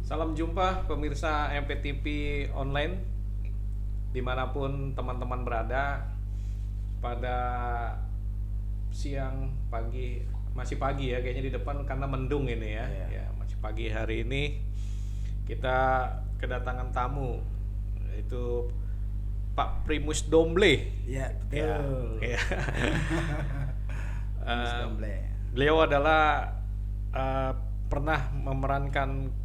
Salam jumpa pemirsa MPTV online dimanapun teman-teman berada. Pada siang, pagi, masih pagi ya kayaknya di depan karena mendung ini ya. Iya. Ya, masih pagi hari ini kita kedatangan tamu, yaitu Pak Primus Domble. Iya, betul. Ya. Mas Domble. Beliau adalah pernah memerankan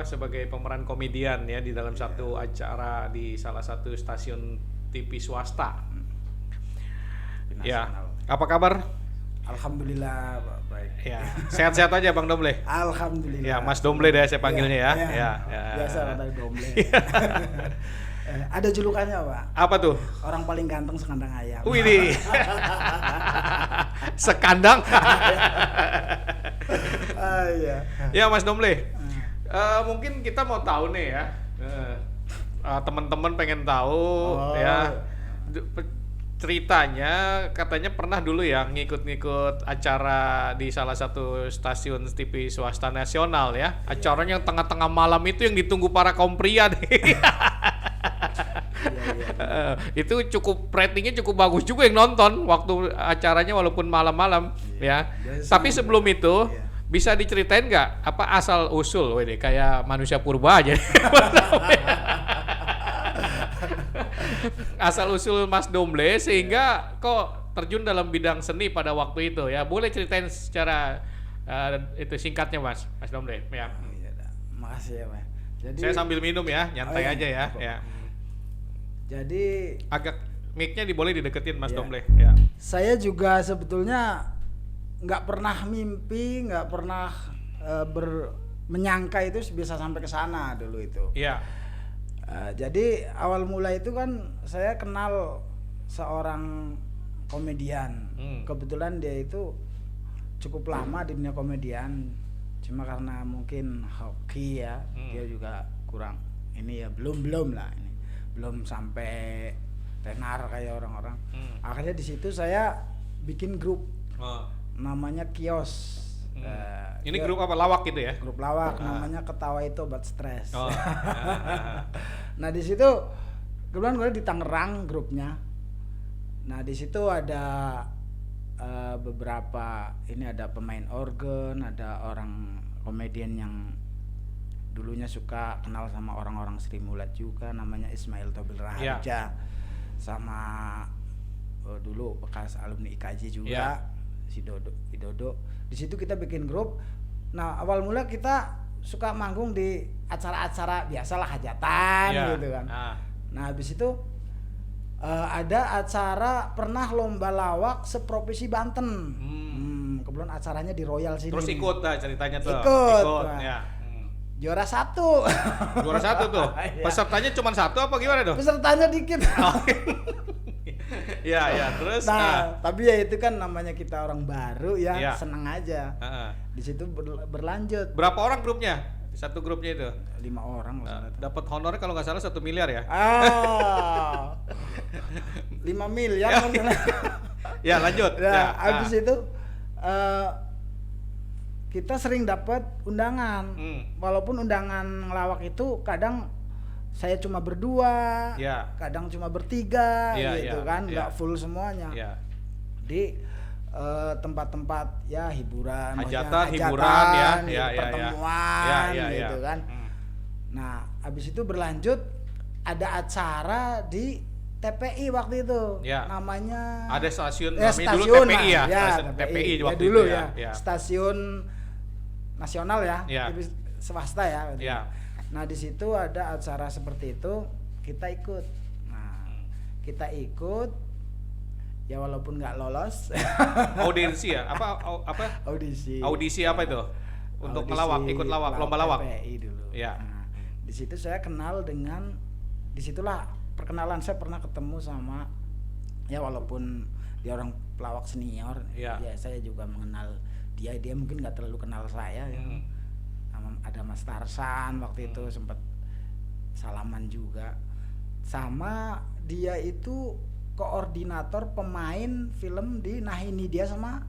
sebagai pemeran komedian ya di dalam satu acara di salah satu stasiun TV swasta. Ya, Nasional. apa kabar? Alhamdulillah baik. Ya, sehat-sehat aja Bang Domble. Alhamdulillah. Ya, Mas Domble deh saya panggilnya ya. Iya. Ya. Biasa kata Domble. Ada julukannya, Pak. Apa tuh? Orang paling ganteng sekandang ayam. Widih. Sekandang. Iya. Ya, Mas Domble. Mungkin kita mau tahu nih ya. Teman-teman pengen tahu ya. Ceritanya katanya pernah dulu ya ngikut-ngikut acara di salah satu stasiun TV swasta nasional ya. Acaranya yang tengah-tengah malam itu yang ditunggu para kaum pria nih. Itu cukup ratingnya cukup bagus juga yang nonton waktu acaranya walaupun malam-malam ya. Tapi sebelum itu bisa diceritain nggak apa asal usul, wede kayak manusia purba aja. Asal usul Mas Domble sehingga kok terjun dalam bidang seni pada waktu itu ya. Boleh ceritain secara itu singkatnya Mas Domble ya. Iya, makasih ya, Pak. Jadi Saya sambil minum ya, nyantai aja ya. Ya. Jadi Agak mic-nya boleh dideketin Mas Iya. Domble ya. saya juga sebetulnya nggak pernah mimpi, nggak pernah menyangka itu bisa sampai ke sana dulu itu. Iya. Jadi awal mula itu kan saya kenal seorang komedian. Kebetulan dia itu cukup lama di dunia komedian. Cuma karena mungkin hoki ya, dia juga kurang ini ya belum lah ini. Belum sampai tenar kayak orang-orang. Akhirnya di situ saya bikin grup. Namanya Kios. Ini grup apa lawak gitu ya? Grup lawak namanya Ketawa Itu Obat Stres. Oh. Nah di situ kebetulan gue di Tangerang grupnya. Nah di situ ada beberapa ini ada pemain organ, ada orang komedian yang dulunya suka kenal sama orang-orang Sri Mulat juga, namanya Ismail Tobil Raharja. Sama dulu bekas alumni IKJ juga, si Dodo. Di situ kita bikin grup. Nah awal mula kita suka manggung di acara-acara biasalah hajatan gitu kan. Nah habis itu ada acara pernah lomba lawak seprovinsi Banten. Kebetulan acaranya di Royal sini. Terus ikut lah ceritanya tuh. Ikut. Nah. Ya. Juara 1. Juara 1 tuh. Pesertanya cuma 1 apa gimana tuh? Pesertanya dikit. Ya, terus. Tapi ya itu kan namanya kita orang baru ya, seneng aja. Di situ berlanjut. Berapa orang grupnya? Satu grupnya itu? 5 orang. Dapat honornya kalau nggak salah 1 miliar ya? 5 miliar. Ya lanjut. Habis itu kita sering dapat undangan. Walaupun undangan ngelawak itu kadang saya cuma berdua, kadang cuma bertiga, gitu kan, nggak full semuanya. Di tempat-tempat ya hiburan, hajatan hiburan ya, pertemuan, gitu kan. Nah, habis itu berlanjut ada acara di TPI waktu itu, namanya. Ada stasiun, stasiun dulu TPI ya, TPI waktu dulu itu ya, stasiun nasional ya, TV swasta ya. Nah di situ ada acara seperti itu, kita ikut. Nah kita ikut, ya walaupun nggak lolos. Audiensi ya? Apa? Audisi. Audisi apa itu? Untuk melawak, ikut lawak, lomba lawak. TPI dulu. Ya. Nah, di situ saya kenal dengan, disitulah perkenalan saya pernah ketemu sama, ya walaupun dia orang pelawak senior, ya saya juga mengenal dia mungkin nggak terlalu kenal saya. Ya. Ada Mas Tarsan waktu itu sempat salaman juga. Sama dia itu koordinator pemain film di Nah Ini Dia sama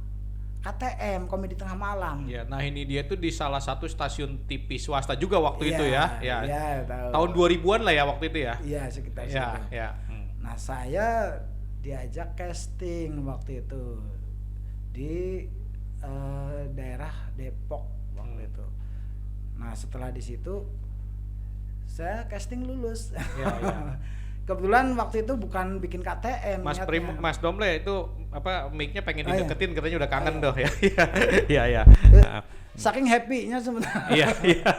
KTM, Komedi Tengah Malam. Ya, nah ini dia tuh di salah satu stasiun TV swasta juga waktu itu ya. Ya. Tahu. Tahun 2000-an lah ya waktu itu ya. Iya, sekitar situ. Ya. Nah, saya diajak casting waktu itu di daerah Depok waktu itu. Nah, setelah di situ saya casting lulus. Ya. Kebetulan waktu itu bukan bikin KTM. Mas Domble itu apa mic-nya pengen dideketin katanya udah kangen doh ya. Iya. Saking happy-nya sebenarnya. Iya.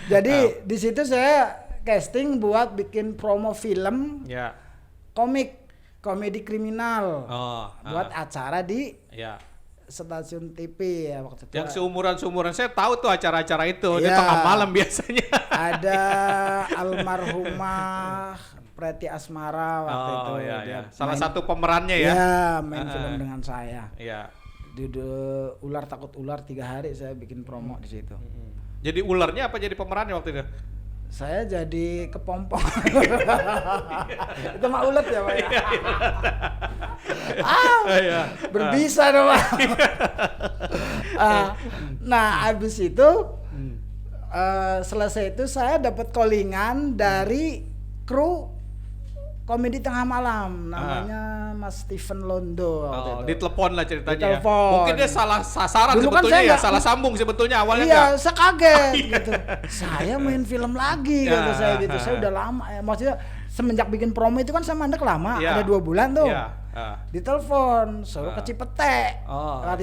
Jadi di situ saya casting buat bikin promo film. Ya. Komedi kriminal. Buat acara di stasiun TV ya waktu itu. Yang seumuran saya tahu tuh acara-acara itu di tengah malam biasanya. Ada almarhumah Preti Asmara waktu itu. Iya. Salah satu pemerannya ya. Iya, main film dengan saya. Iya. Di ular takut ular 3 hari saya bikin promo di situ. Jadi ularnya apa jadi pemerannya waktu itu? Saya jadi kepompong. Itu mah ulet ya, Pak. Berbisa dong, Pak. Nah, abis itu selesai itu saya dapat callingan dari kru Komedi Tengah Malam, namanya Mas Steven Londo. Ditelepon lah ceritanya. Ditelepon. Mungkin dia salah sasaran dulu sebetulnya kan salah sambung sebetulnya awalnya. Iya, saya kaget gitu. Saya main film lagi kata saya gitu. Saya udah lama ya. Maksudnya semenjak bikin promo itu kan saya mandek lama, ada 2 bulan tuh. Ditelepon, suruh ke Cipete.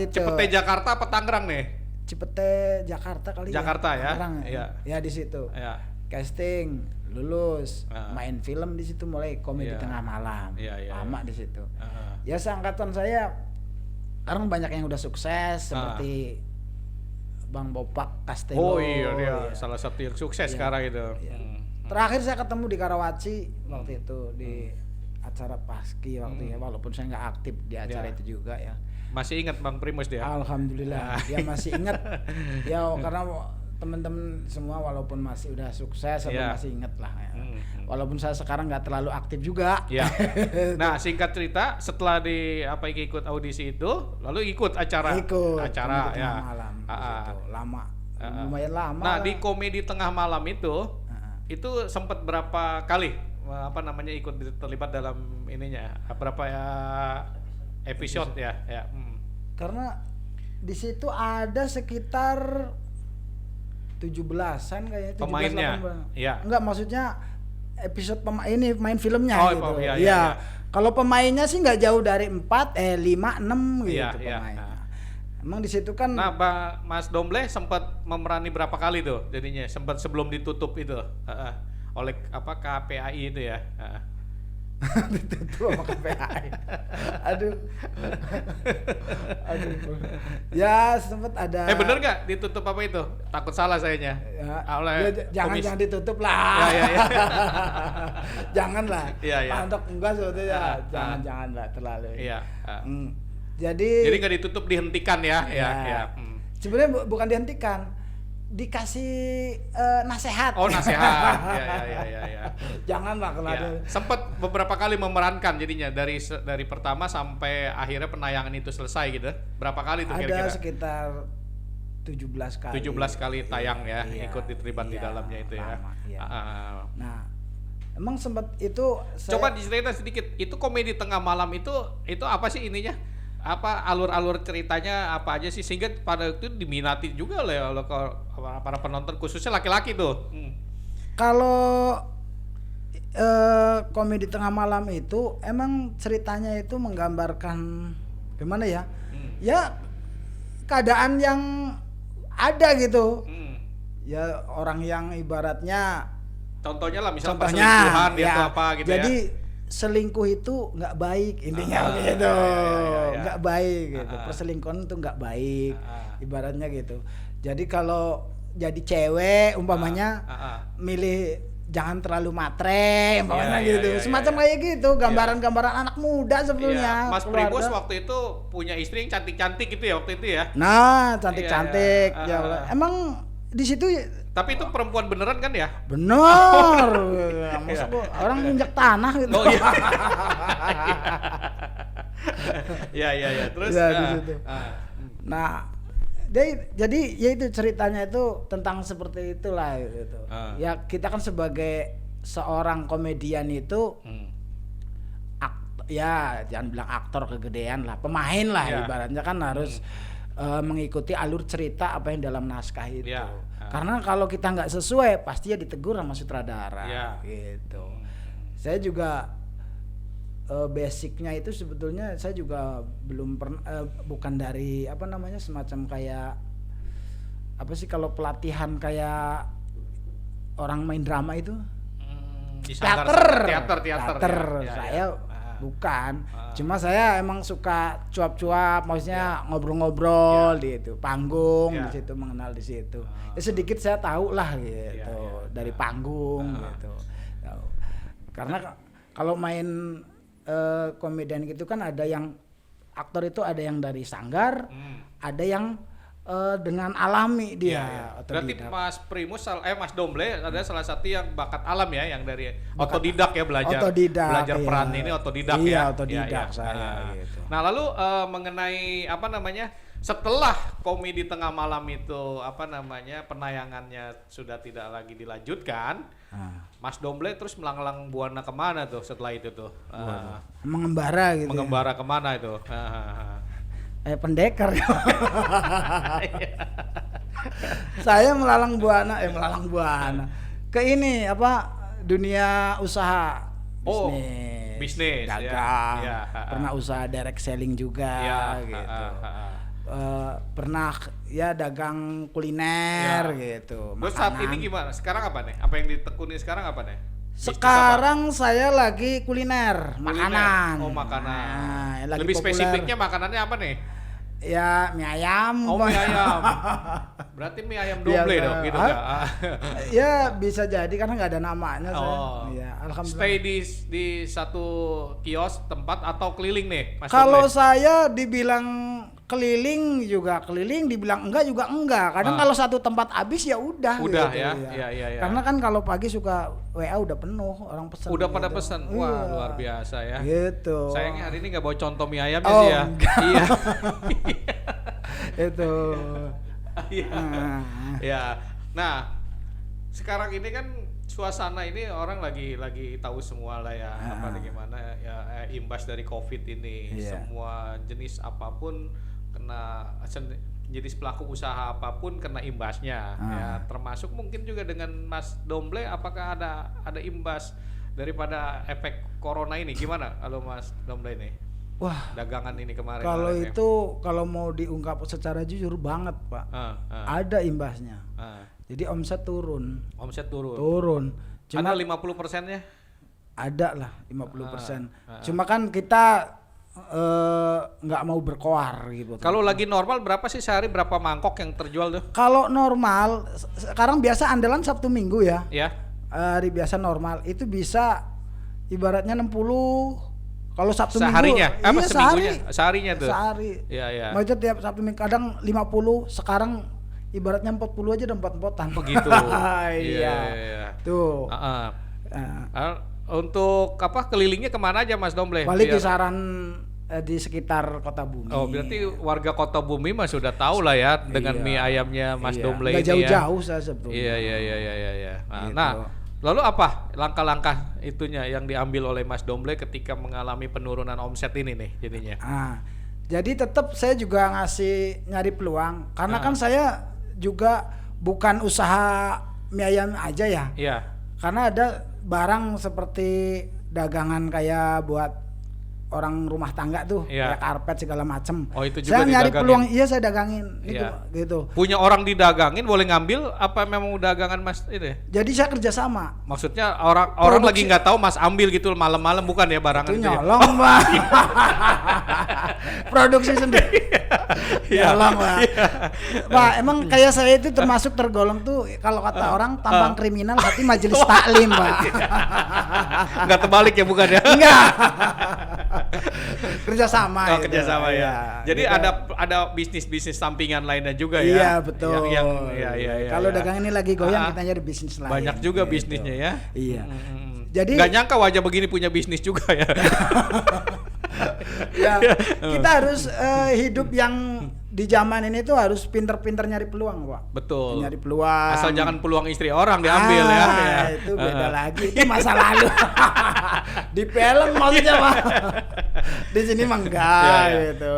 Cipete Jakarta apa Tangerang nih? Cipete Jakarta kali Jakarta ya. Ya di situ. Casting, lulus, main film di situ mulai Komedi Tengah Malam. Lama di situ. Ya seangkatan saya sekarang banyak yang udah sukses seperti Bang Bopak Castello. Oh iya, salah satu yang sukses sekarang itu. Terakhir saya ketemu di Karawaci waktu itu di acara Paski waktu walaupun saya nggak aktif di acara itu juga ya. Masih ingat Bang Primus dia? Alhamdulillah dia masih ingat. Ya karena teman-teman semua walaupun masih udah sukses masih inget lah ya. Walaupun saya sekarang nggak terlalu aktif juga. Nah singkat cerita setelah ikut audisi itu lalu ikut acara ya malam lama lumayan lama. Nah di Komedi Tengah Malam itu sempat berapa kali ikut terlibat dalam ininya berapa episode ya. Karena di situ ada sekitar 17-an kayaknya, 17 pemainnya. Enggak, maksudnya episode main filmnya gitu. Iya. Kalau pemainnya sih nggak jauh dari 5, 6 gitu pemainnya. Emang di situ kan. Nah, Mas Domble sempat memerani berapa kali tuh jadinya sempat sebelum ditutup itu oleh KPAI itu ya. Ditutup sama KPAI. Aduh. Ya sempat ada. Bener nggak ditutup apa itu? Takut salah sayanya. Jangan ditutup lah. Jangan lah. Untuk enggak sebetulnya. Jangan lah terlalu. Jadi nggak ditutup, dihentikan ya. Sebenarnya bukan dihentikan, dikasih nasihat. Nasihat. Ya. Janganlah kalau ada. Sempat beberapa kali memerankan jadinya dari pertama sampai akhirnya penayangan itu selesai gitu. Berapa kali tuh kira-kira? Ada sekitar 17 kali. 17 kali tayang ikut terlibat di dalamnya itu lama, ya. Nah, emang sempat itu coba diceritain sedikit. Itu Komedi Tengah Malam itu apa sih ininya? Apa alur-alur ceritanya apa aja sih sehingga pada itu diminati juga oleh para penonton khususnya laki-laki tuh. Kalau Komedi Tengah Malam itu emang ceritanya itu menggambarkan gimana ya? Ya keadaan yang ada gitu. Ya orang yang ibaratnya contohnya lah misalnya perselingkuhan atau apa gitu jadi, selingkuh itu nggak baik intinya gitu, nggak baik gitu. Perselingkuhan itu nggak baik, ibaratnya gitu. Jadi kalau jadi cewek umpamanya milih jangan terlalu matre umpamanya gitu, semacam kayak gitu, gambaran-gambaran anak muda sebetulnya. Mas Primus waktu itu punya istri yang cantik-cantik gitu ya waktu itu ya. Nah cantik-cantik ya. Emang di situ. Tapi itu perempuan beneran kan ya? Bener. Masa orang injak tanah gitu. Oh iya. Iya. Terus di situ. Nah, jadi ya itu ceritanya itu tentang seperti itulah gitu. Ya kita kan sebagai seorang komedian itu ya jangan bilang aktor kegedean lah, pemain lah ibaratnya kan harus mengikuti alur cerita apa yang dalam naskah itu. Karena kalau kita nggak sesuai pasti ya ditegur sama sutradara gitu. Saya juga basicnya itu sebetulnya saya juga belum pernah bukan dari apa namanya semacam kayak apa sih kalau pelatihan kayak orang main drama itu teater saya bukan cuma saya emang suka cuap-cuap maksudnya ngobrol-ngobrol gitu panggung di situ mengenal di situ ya sedikit saya tahu lah gitu dari panggung gitu karena kalau main komedian gitu kan ada yang aktor itu ada yang dari sanggar, ada yang dengan alami dia. Berarti Mas Primus, Mas Domble ada salah satu yang bakat alam ya, yang dari otodidak ya belajar peran ini otodidak ya. Otodidak saya. Gitu. Nah lalu mengenai apa namanya setelah komedi tengah malam itu apa namanya penayangannya sudah tidak lagi dilanjutkan, Mas Domble terus melanglang buana kemana tuh setelah itu tuh? Mengembara gitu. Mengembara kemana itu? Pendekar. Saya melalang buana ke ini apa dunia usaha bisnis dagang pernah usaha direct selling juga gitu. Pernah ya dagang kuliner gitu. Terus saat ini gimana? Sekarang apa nih? Apa yang ditekuni sekarang apa nih? Sekarang saya lagi kuliner, makanan. Oh, makanan. Lagi lebih populer. Spesifiknya makanannya apa nih? Ya mie ayam. Oh, mie ayam. Berarti mie ayam Domble dong gitu enggak? Ya bisa jadi karena nggak ada namanya saya. Ya, alhamdulillah. Stay di satu kios tempat atau keliling nih, Mas Kalau Domble? saya dibilang keliling juga keliling, dibilang enggak juga enggak. Kadang kalau satu tempat habis ya udah. Udah gitu, ya. Karena kan kalau pagi suka WA udah penuh orang pesan. Udah gitu. pada pesan. Wah, luar biasa ya. Gitu. Sayangnya hari ini nggak bawa contoh mie ayamnya sih ya. Iya. Itu. Ya. Nah, sekarang ini kan suasana ini orang lagi tahu semua lah ya apa gimana ya imbas dari Covid ini. Semua jenis apapun kena jenis pelaku usaha apapun kena imbasnya ya termasuk mungkin juga dengan Mas Domble apakah ada imbas daripada efek corona ini gimana kalau Mas Domble ini? Wah, dagangan ini kemarin. Kalau itu kalau mau diungkap secara jujur banget, Pak. Ada imbasnya. Jadi omset turun. Cuma 50%-nya? Ada lah 50%. Cuma kan kita nggak mau berkoar gitu. Kalau lagi normal berapa sih sehari berapa mangkok yang terjual tuh? Kalau normal sekarang biasa andalan Sabtu Minggu ya. Ya. Hari biasa normal itu bisa ibaratnya 60. Kalau Sabtu seharinya, Minggu, apa iya seminggunya? Seharinya tuh. Sehari. Iya. Maksudnya tiap Sabtu Minggu kadang 50, sekarang ibaratnya 40 aja udah empot-empotan. Begitu. Iya. Tuh. Untuk apa kelilingnya kemana aja Mas Domble? Paling kisaran di sekitar Kota Bumi. Oh, berarti warga Kota Bumi mah sudah tahu lah ya dengan mie ayamnya Mas Domble ini. Nggak jauh-jauh saya sebetulnya. Iya. Gitu. Nah, lalu apa langkah-langkah itunya yang diambil oleh Mas Domble ketika mengalami penurunan omset ini nih jadinya? Jadi tetap saya juga nyari peluang karena kan saya juga bukan usaha mie ayam aja ya. Iya. Karena ada barang seperti dagangan kayak buat orang rumah tangga tuh, kayak karpet segala macem. Oh, itu juga saya nyari didagangin. peluang, saya dagangin gitu. Punya orang didagangin boleh ngambil apa memang dagangan Mas ini? Jadi saya kerjasama. Maksudnya orang lagi nggak tahu Mas ambil gitu malam-malam bukan ya barangan itu itu nyolong ya? Bang. Produksi sendiri. Nyolong Pak. Pak, emang kayak saya itu termasuk tergolong tuh kalau kata orang tampang kriminal hati majelis taklim Pak. Nggak terbalik ya bukan ya? Enggak. Kerjasama. Kerjasama ya. Jadi ada bisnis sampingan lainnya juga ya. Iya betul. Iya. Kalau dagang ini lagi goyang kita nyari bisnis lain. Banyak juga gitu. bisnisnya ya. Iya. Jadi nggak nyangka wajah begini punya bisnis juga ya. Ya kita harus hidup yang di zaman ini tuh harus pinter-pinter nyari peluang, Pak. Betul. Nyari peluang. Asal jangan peluang istri orang diambil ya. Itu beda lagi. Itu masa lalu. Di film maksudnya, Pak. Di sini mah enggak gitu.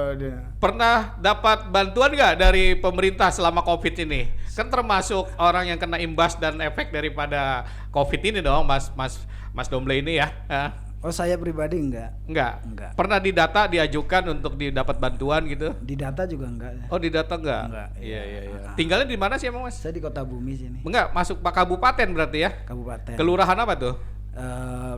Pernah dapat bantuan nggak dari pemerintah selama COVID ini? Kan termasuk orang yang kena imbas dan efek daripada COVID ini dong, Mas Domble ini ya. Oh, saya pribadi enggak. Enggak. Pernah didata diajukan untuk didapat bantuan gitu? Di data juga enggak. Oh, di data enggak? Enggak. Iya. Tinggalnya di mana sih emang, Mas? Saya di Kota Bumi sini. Enggak, masuk Pak Kabupaten berarti ya? Kabupaten. Kelurahan apa tuh?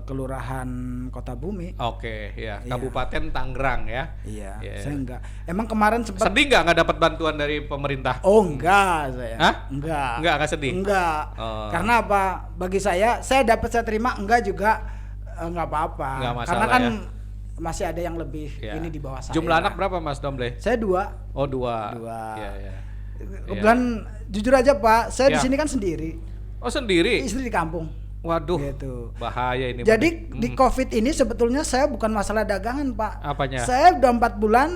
Kelurahan Kota Bumi. Oke, ya. Kabupaten Tangerang ya. Iya. Saya enggak. Emang kemarin sempat sedih nggak dapat bantuan dari pemerintah? Oh, enggak saya. Hah? Enggak sedih. Enggak. Karena apa? Bagi saya dapat saya terima, enggak juga enggak apa-apa. Enggak masalah, karena kan ya. Masih ada yang lebih ini di bawah saya. Jumlah anak berapa, Mas Domble? Saya 2. Oh, 2. Iya. Kebetulan jujur aja, Pak, saya di sini kan sendiri. Oh, sendiri? Istri di kampung. Waduh, gitu. Bahaya ini. Jadi di COVID ini sebetulnya saya bukan masalah dagangan, Pak. Apanya? Saya udah 4 bulan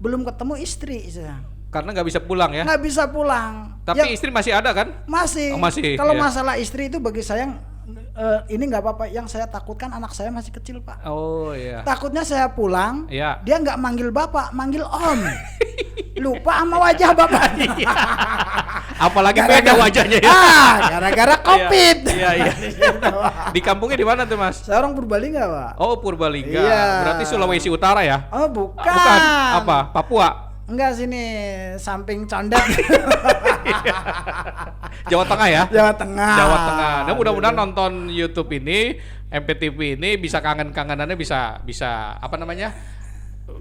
belum ketemu istri saya. Karena nggak bisa pulang ya? Nggak bisa pulang. Tapi istri masih ada kan? Masih. Oh, masih. Kalau masalah istri itu bagi saya ini nggak apa-apa. Yang saya takutkan anak saya masih kecil, Pak. Oh iya. Takutnya saya pulang, dia nggak manggil bapak, manggil om. Lupa sama wajah bapaknya. Apalagi beda wajahnya ya. Gara-gara COVID. Iya. Di kampungnya di mana tuh, Mas? Saya orang Purbalingga, Pak. Oh, Purbalingga. Iya. Berarti Sulawesi Utara ya? Oh, bukan. Bukan. Apa? Papua? Enggak, sini samping Condet. Jawa Tengah ya? Jawa Tengah. Nah, mudah-mudahan nonton YouTube ini, MPTV ini bisa kangen-kangenannya bisa apa namanya?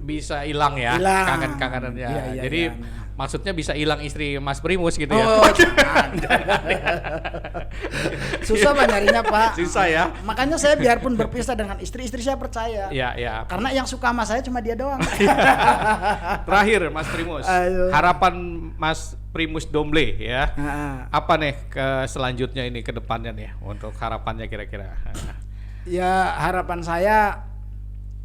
Bisa hilang ya, kangen-kangenannya. Iya, jadi maksudnya bisa hilang istri Mas Primus gitu ya. Oh, jangan. Susah Pak nyarinya, Pak. Susah ya. Makanya saya biarpun berpisah dengan istri saya percaya. Iya. Karena yang suka sama saya cuma dia doang. Terakhir, Mas Primus. Harapan Mas Primus Domble ya. Apa nih ke selanjutnya ini ke depannya nih untuk harapannya kira-kira? Ya, harapan saya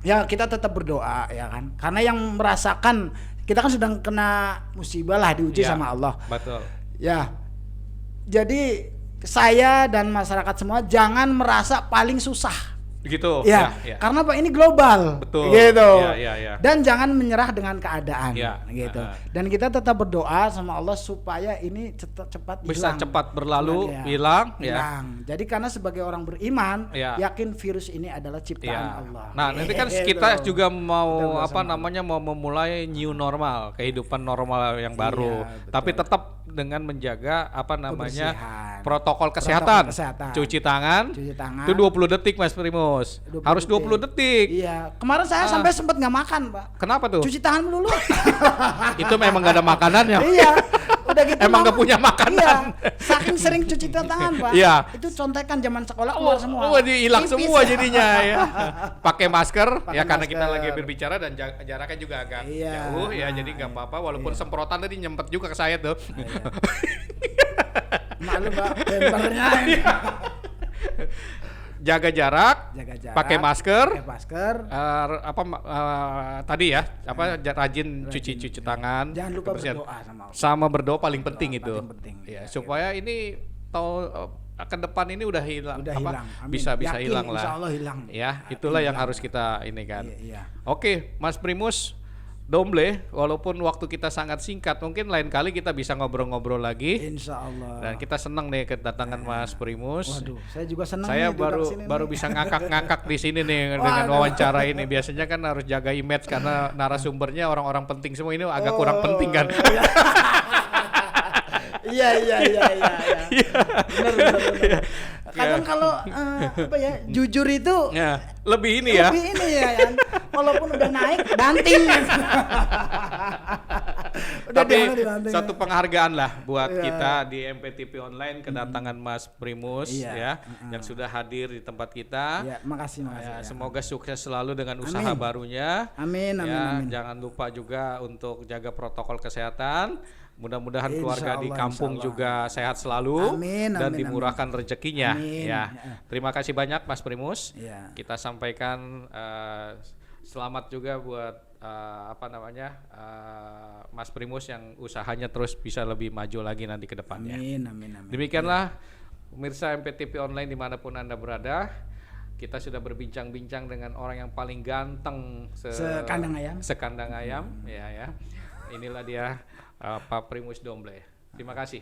ya kita tetap berdoa ya kan. Karena yang merasakan kita kan sedang kena musibah lah, diuji sama Allah. Betul. Ya. Jadi saya dan masyarakat semua jangan merasa paling susah. Begitu. Ya. Karena Pak ini global. Betul. Gitu. Ya. Dan jangan menyerah dengan keadaan. Gitu. Dan kita tetap berdoa sama Allah supaya ini cepat bisa hilang. cepat berlalu, hilang. Jadi karena sebagai orang beriman, yakin virus ini adalah ciptaan Allah. Nah, nanti kan kita juga mau mau memulai new normal, kehidupan normal yang baru. Tapi tetap dengan menjaga protokol kesehatan. Cuci tangan. Itu 20 detik, Mas Primus. Harus 20 detik. Iya. Kemarin saya sampai sempat nggak makan, Pak. Kenapa tuh? Cuci tangan melulu. Itu memang nggak ada makanannya. Iya. Udah gitu. Emang nggak punya makanan. Iya. Saking sering cuci tangan, Pak. Iya. Itu contekan zaman sekolah keluar semua. Hilang semua jadinya ya. Pakai masker karena kita lagi berbicara dan jaraknya juga agak jauh ya. Jadi nggak apa-apa. Walaupun semprotan tadi nyempet juga ke saya tuh. Malu, Pak. Bempernya. Jaga jarak, pakai masker, tadi ya, rajin cuci tangan, jangan lupa berdoa sama berdoa paling penting itu, supaya gitu. ini ke depan ini udah hilang, bisa hilang lah, insya Allah hilang. Ya, itulah yang harus kita ini kan. Oke, Mas Primus Domble, walaupun waktu kita sangat singkat, mungkin lain kali kita bisa ngobrol-ngobrol lagi. Insya Allah. Dan kita senang nih kedatangan Mas Primus. Waduh, saya juga senang. Saya baru bisa ngakak-ngakak di sini nih dengan wawancara ini. Biasanya kan harus jaga image karena narasumbernya orang-orang penting semua, ini agak kurang penting kan. Iya. Benar. Kadang kalau jujur itu lebih ini ya kan. Walaupun udah naik banting. Tapi satu penghargaan lah buat kita di MPTV Online kedatangan Mas Primus yang sudah hadir di tempat kita. Makasih. Semoga sukses selalu dengan usaha barunya. Amin. Jangan lupa juga untuk jaga protokol kesehatan. Mudah-mudahan keluarga di kampung juga sehat selalu dan dimurahkan rezekinya. Terima kasih banyak Mas Primus. Kita sampaikan selamat juga buat Mas Primus yang usahanya terus bisa lebih maju lagi nanti ke depannya. Amin. Demikianlah pemirsa MPTV Online dimanapun Anda berada, kita sudah berbincang-bincang dengan orang yang paling ganteng sekandang ayam, ya. Inilah dia Pak Primus Domble. Terima kasih.